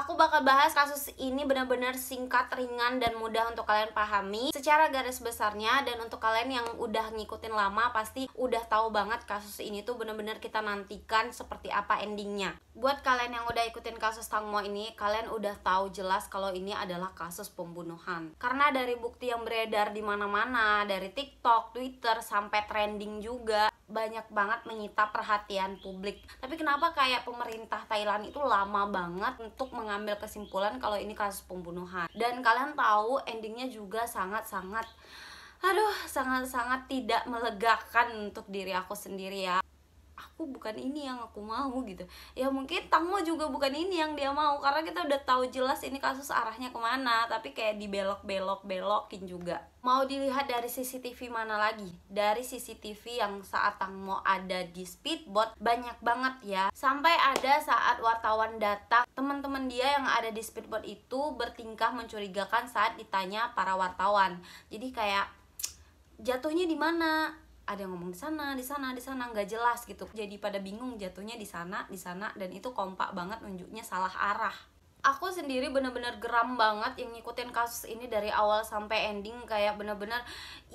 Aku bakal bahas kasus ini benar-benar singkat, ringan, dan mudah untuk kalian pahami secara garis besarnya. Dan untuk kalian yang udah ngikutin lama pasti udah tahu banget kasus ini tuh benar-benar kita nantikan seperti apa endingnya. Buat kalian yang udah ikutin kasus Tang Mo ini, kalian udah tahu jelas kalau ini adalah kasus pembunuhan. Karena dari bukti yang beredar di mana-mana, dari TikTok, Twitter, sampai trending juga, banyak banget menyita perhatian publik. Tapi kenapa kayak pemerintah Thailand itu lama banget untuk mengambil kesimpulan kalau ini kasus pembunuhan? Dan kalian tahu endingnya juga sangat-sangat tidak melegakan untuk diri aku sendiri ya. Aku bukan ini yang aku mau gitu. Ya mungkin Tang Mo juga bukan ini yang dia mau, karena kita udah tahu jelas ini kasus arahnya kemana, tapi kayak dibelok-belokin juga. Mau dilihat dari CCTV mana lagi? Dari CCTV yang saat Tang Mo ada di speedboat banyak banget ya. Sampai ada saat wartawan datang, teman-teman dia yang ada di speedboat itu bertingkah mencurigakan saat ditanya para wartawan. Jadi kayak jatuhnya di mana? Ada yang ngomong di sana, nggak jelas gitu. Jadi pada bingung jatuhnya di sana, dan itu kompak banget nunjuknya salah arah. Aku sendiri bener-bener geram banget yang ngikutin kasus ini dari awal sampai ending, kayak bener-bener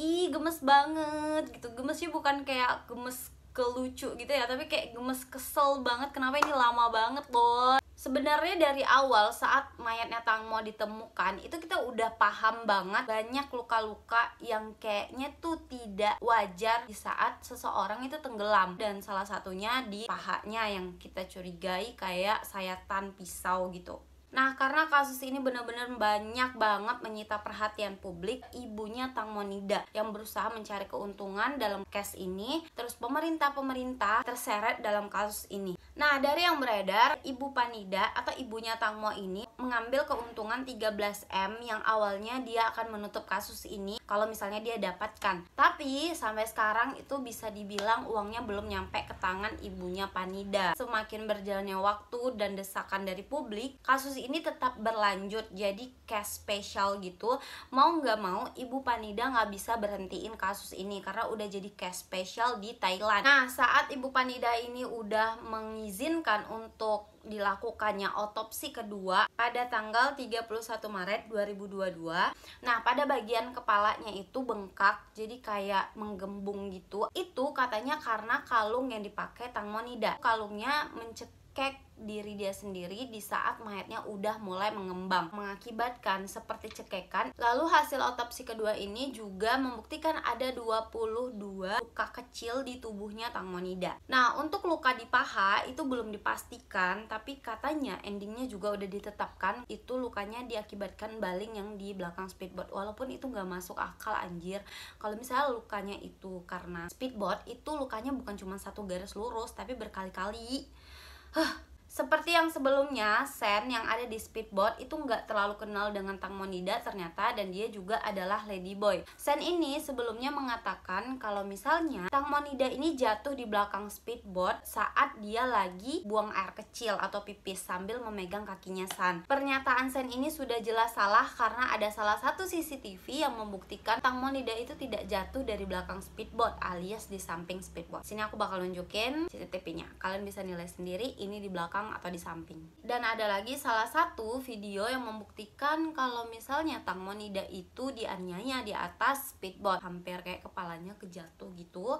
gemes banget gitu. Gemesnya bukan kayak gemes kelucu gitu ya, tapi kayak gemes kesel banget kenapa ini lama banget loh. Sebenarnya dari awal saat mayatnya Tang Mo ditemukan itu kita udah paham banget banyak luka-luka yang kayaknya tuh tidak wajar di saat seseorang itu tenggelam, dan salah satunya di pahanya yang kita curigai kayak sayatan pisau gitu. Nah, karena kasus ini benar-benar banyak banget menyita perhatian publik, ibunya Tang Mo Nida yang berusaha mencari keuntungan dalam case ini, terus pemerintah terseret dalam kasus ini. Nah, dari yang beredar, Ibu Panida atau ibunya Tang Mo ini mengambil keuntungan 13M yang awalnya dia akan menutup kasus ini kalau misalnya dia dapatkan. Tapi sampai sekarang itu bisa dibilang uangnya belum nyampe ke tangan ibunya Panida. Semakin berjalannya waktu dan desakan dari publik, kasus ini tetap berlanjut jadi case spesial gitu. Mau nggak mau Ibu Panida nggak bisa berhentiin kasus ini karena udah jadi case spesial di Thailand. Nah, saat Ibu Panida ini udah mengizinkan untuk dilakukannya otopsi kedua pada tanggal 31 Maret 2022. Nah, pada bagian kepalanya itu bengkak, jadi kayak menggembung gitu. Itu katanya karena kalung yang dipakai Tang Mo Nida. Kalungnya mencekik diri dia sendiri di saat mayatnya udah mulai mengembang, mengakibatkan seperti cekekan. Lalu hasil otopsi kedua ini juga membuktikan ada 22 luka kecil di tubuhnya Tang Mo Nida. Nah, untuk luka di paha itu belum dipastikan, tapi katanya endingnya juga udah ditetapkan itu lukanya diakibatkan baling yang di belakang speedboat. Walaupun itu nggak masuk akal anjir, kalau misalnya lukanya itu karena speedboat, itu lukanya bukan cuma satu garis lurus tapi berkali-kali. Seperti yang sebelumnya, Sen yang ada di speedboat itu nggak terlalu kenal dengan Tang Mo Nida ternyata, dan dia juga adalah ladyboy. Sen ini sebelumnya mengatakan kalau misalnya Tang Mo Nida ini jatuh di belakang speedboat saat dia lagi buang air kecil atau pipis sambil memegang kakinya San. Pernyataan Sen ini sudah jelas salah karena ada salah satu CCTV yang membuktikan Tang Mo Nida itu tidak jatuh dari belakang speedboat alias di samping speedboat. Sini aku bakal nunjukin CCTV-nya. Kalian bisa nilai sendiri ini di belakang atau di samping. Dan ada lagi salah satu video yang membuktikan kalau misalnya Tang Mo Nida itu dianiaya di atas speedboat, hampir kayak kepalanya kejatuh gitu.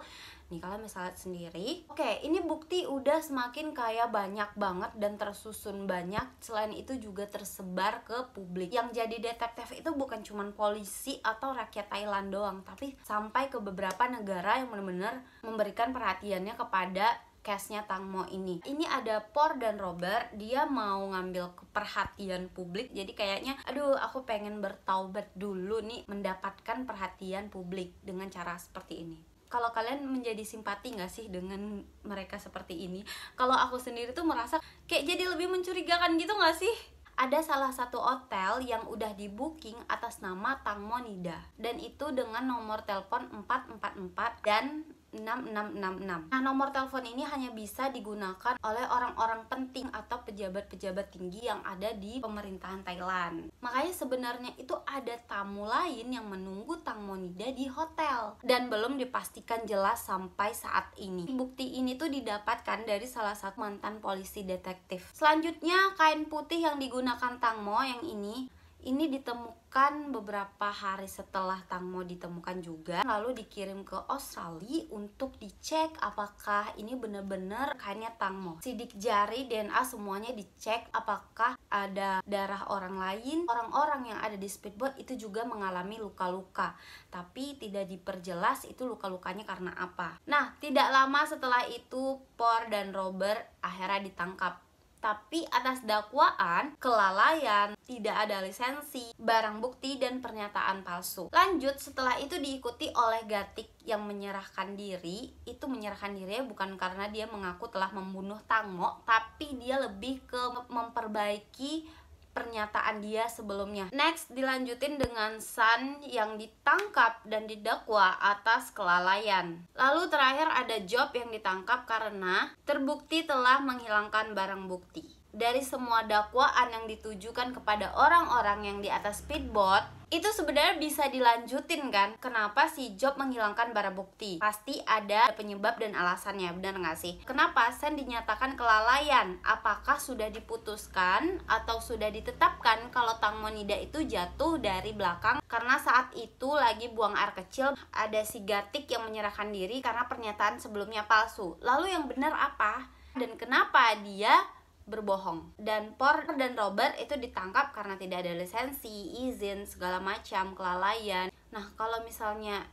Nih kalian bisa lihat sendiri. Oke, ini bukti udah semakin kayak banyak banget dan tersusun banyak. Selain itu juga tersebar ke publik. Yang jadi detektif itu bukan cuman polisi atau rakyat Thailand doang, tapi sampai ke beberapa negara yang benar-benar memberikan perhatiannya kepada case-nya Tang Mo ini. Ini ada Por dan Robert, dia mau ngambil perhatian publik. Jadi kayaknya aduh, aku pengen bertaubat dulu nih, mendapatkan perhatian publik dengan cara seperti ini. Kalau kalian menjadi simpati gak sih dengan mereka seperti ini? Kalau aku sendiri tuh merasa kayak jadi lebih mencurigakan gitu gak sih? Ada salah satu hotel yang udah di booking atas nama Tang Mo Nida, dan itu dengan nomor telepon 444 dan 6666. Nah, nomor telepon ini hanya bisa digunakan oleh orang-orang penting atau pejabat-pejabat tinggi yang ada di pemerintahan Thailand. Makanya sebenarnya itu ada tamu lain yang menunggu Tang Monida di hotel dan belum dipastikan jelas sampai saat ini. Bukti ini tuh didapatkan dari salah satu mantan polisi detektif. Selanjutnya, kain putih yang digunakan Tang Mo yang ini ditemukan beberapa hari setelah Tang Mo ditemukan juga, lalu dikirim ke Australia untuk dicek apakah ini benar-benar kainnya Tang Mo. Sidik jari, DNA semuanya dicek apakah ada darah orang lain. Orang-orang yang ada di speedboat itu juga mengalami luka-luka, tapi tidak diperjelas itu luka-lukanya karena apa. Nah, tidak lama setelah itu Por dan Robert akhirnya ditangkap. Tapi atas dakwaan kelalaian, tidak ada lisensi, barang bukti, dan pernyataan palsu. Lanjut, setelah itu diikuti oleh Gatik yang menyerahkan diri. Itu menyerahkan diri bukan karena dia mengaku telah membunuh Tang Mo, tapi dia lebih ke memperbaiki pernyataan dia sebelumnya. Next, dilanjutin dengan Sun yang ditangkap dan didakwa atas kelalaian. Lalu terakhir ada Job yang ditangkap karena terbukti telah menghilangkan barang bukti. Dari semua dakwaan yang ditujukan kepada orang-orang yang di atas speedboat, itu sebenarnya bisa dilanjutin kan? Kenapa si Job menghilangkan barang bukti? Pasti ada penyebab dan alasannya, benar nggak sih? Kenapa Sen dinyatakan kelalaian? Apakah sudah diputuskan atau sudah ditetapkan kalau Tang Monida itu jatuh dari belakang? Karena saat itu lagi buang air kecil, ada si Gatik yang menyerahkan diri karena pernyataan sebelumnya palsu. Lalu yang benar apa? Dan kenapa dia berbohong? Dan Por dan Robert itu ditangkap karena tidak ada lisensi, izin, segala macam, kelalaian. Nah, kalau misalnya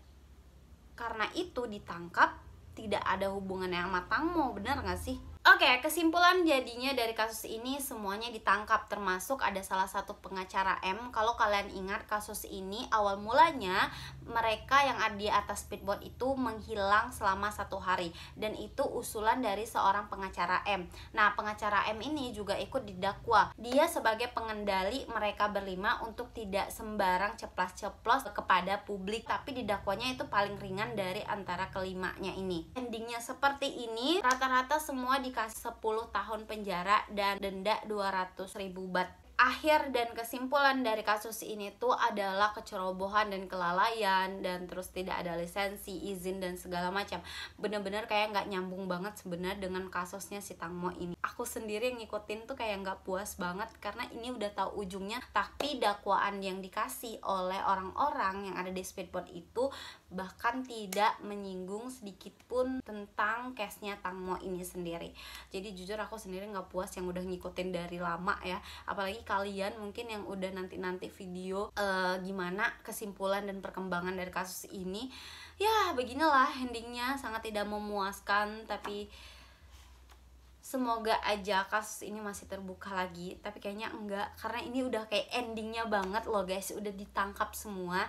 karena itu ditangkap, tidak ada hubungannya sama Tang Mo, benar nggak sih? Oke, kesimpulan jadinya dari kasus ini semuanya ditangkap, termasuk ada salah satu pengacara M. Kalau kalian ingat kasus ini, awal mulanya mereka yang ada di atas speedboat itu menghilang selama 1 hari, dan itu usulan dari seorang pengacara M. Nah, pengacara M ini juga ikut didakwa. Dia sebagai pengendali mereka berlima untuk tidak sembarang ceplas-ceplos kepada publik, tapi didakwanya itu paling ringan dari antara kelimanya ini. Endingnya seperti ini, rata-rata semua dikasih 10 tahun penjara dan denda 200.000 baht. Akhir dan kesimpulan dari kasus ini tuh adalah kecerobohan dan kelalaian, dan terus tidak ada lisensi, izin, dan segala macam. Bener-bener kayak nggak nyambung banget sebenarnya dengan kasusnya si Tang Mo ini. Aku sendiri yang ngikutin tuh kayak nggak puas banget karena ini udah tahu ujungnya, tapi dakwaan yang dikasih oleh orang-orang yang ada di speedboat itu bahkan tidak menyinggung sedikit pun tentang case-nya Tang Mo ini sendiri. Jadi jujur aku sendiri nggak puas yang udah ngikutin dari lama ya, apalagi kalian mungkin yang udah nanti video gimana kesimpulan dan perkembangan dari kasus ini. Ya beginilah endingnya, sangat tidak memuaskan, tapi semoga aja kasus ini masih terbuka lagi. Tapi kayaknya enggak, karena ini udah kayak endingnya banget loh guys, udah ditangkap semua.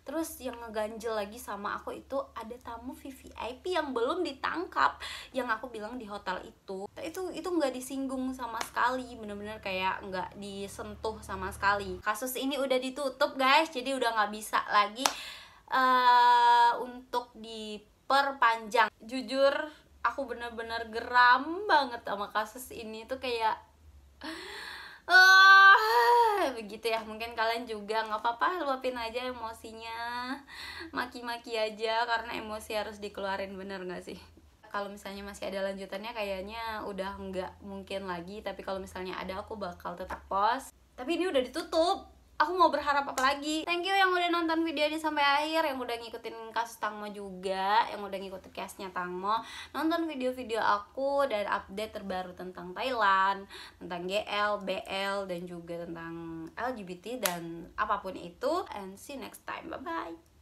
Terus yang ngeganjel lagi sama aku itu ada tamu VVIP yang belum ditangkap, yang aku bilang di hotel itu nggak disinggung sama sekali, bener-bener kayak nggak disentuh sama sekali. Kasus ini udah ditutup guys, jadi udah nggak bisa lagi untuk diperpanjang. Jujur aku bener-bener geram banget sama kasus ini tuh, kayak begitu ya. Mungkin kalian juga nggak apa-apa, luapin aja emosinya, maki-maki aja karena emosi harus dikeluarin, bener nggak sih? Kalau misalnya masih ada lanjutannya kayaknya udah nggak mungkin lagi, tapi kalau misalnya ada aku bakal tetap post. Tapi ini udah ditutup, aku mau berharap apa lagi? Thank you yang udah nonton video ini sampai akhir, yang udah ngikutin kasus Tang Mo juga, yang udah ngikutin case-nya Tang Mo, nonton video-video aku dan update terbaru tentang Thailand, tentang GL, BL, dan juga tentang LGBT dan apapun itu. And see you next time, bye bye.